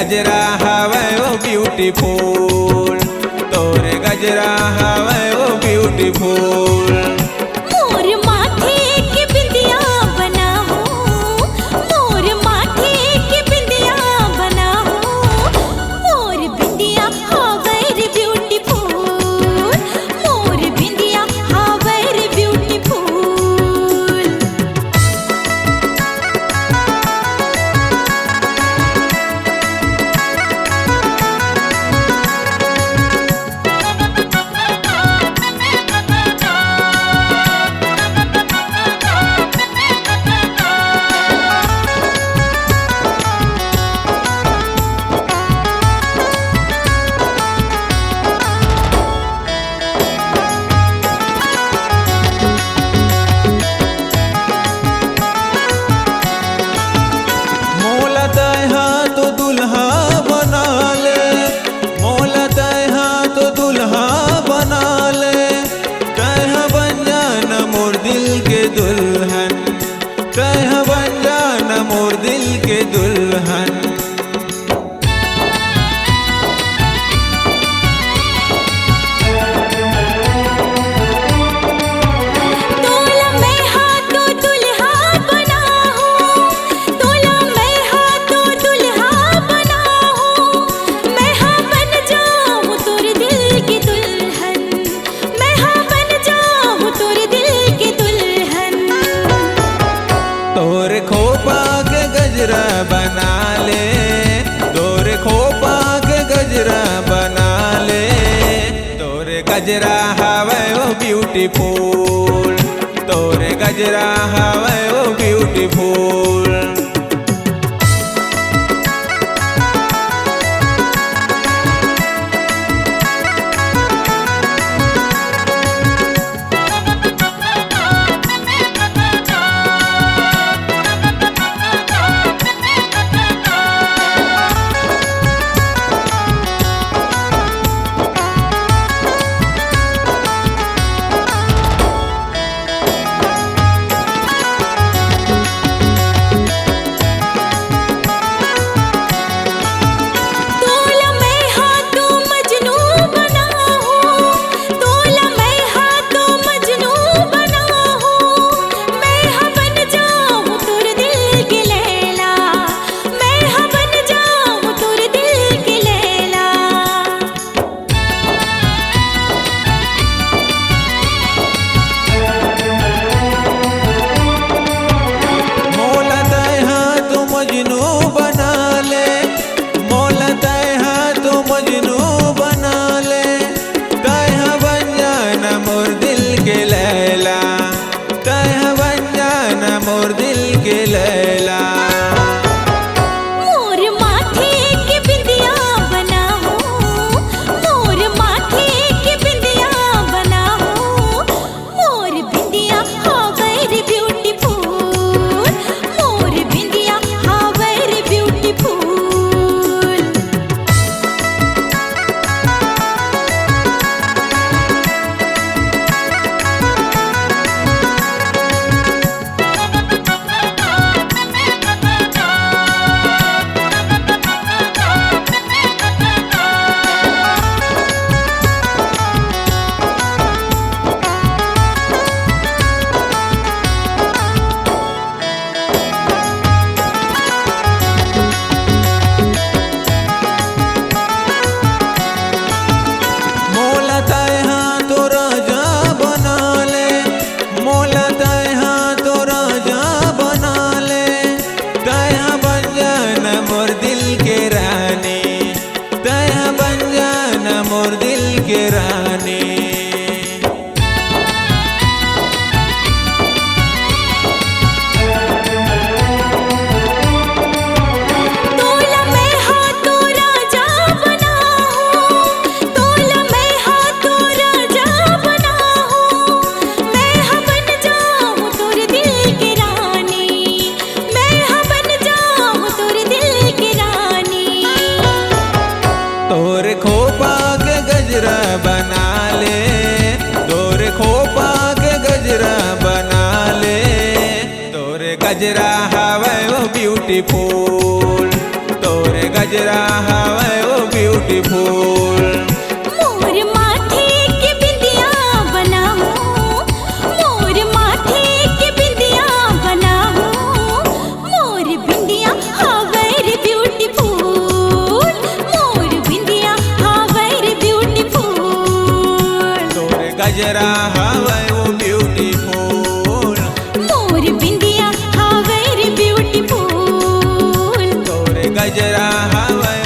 गजरा हवे वो ब्यूटीफुल, तोरे गजरा हवे वो ब्यूटीफुल। मोर माथे की बिंदिया बना हो, मोर माथे की बिंदिया बना हो, मोर बिंदिया हवे रे ब्यूटीफुल, मोर बिंदिया हवे रे ब्यूटीफुल। दुल्हन कह बन जाना मोर दिल के दुल्हन। तोला मैं हाथों दुल्हा बना हूँ, तोला मैं हाथों दुल्हा बना हूँ, मैं हाँ बन जाऊँ तोरे दिल की दुल्हन, मैं हाँ बन जाऊँ तोरे दिल की दुल्हन। तोरे खोपा के गजरा बना ले, तोरे खोपा के गजरा बना ले, तोरे गजरा हवे वो ब्यूटीफुल, तोरे गजरा हवे वो ब्यूटीफुल। मोर दिल के लैला मोर माथे की बिंदिया बना हो, मोर माथे की बिंदिया बना हो, मोर बिंदिया हवे रे ब्यूटीफुल, मोर बिंदिया हवे रे ब्यूटीफुल। मोर दिल के रानी तोला मैं हाथों राजा बना हूँ, तोला मैं हाथों राजा बना हूँ, मैं हाँ बन जाऊँ तोरे दिल की रानी, मैं हाँ बन जाऊँ तोरे दिल की रानी। तोरे खोपा के गजरा बना ले, तोरे खोपा के गजरा बना ले, तोरे गजरा हवे वो ब्यूटीफुल, तोरे गजरा हवे वो ब्यूटीफुल। मोर माथे के बिंदिया बनाऊं, मोर माथे के बिंदिया बनाऊं, मोर बिंदिया हवे रे ब्यूटीफुल, मोर बिंदिया हवे रे ब्यूटीफुल। तोरे गजरा हवे वो ब्यूटीफुल, मोर बिंदिया हवे रे ब्यूटीफुल। तोरे गजरा हवे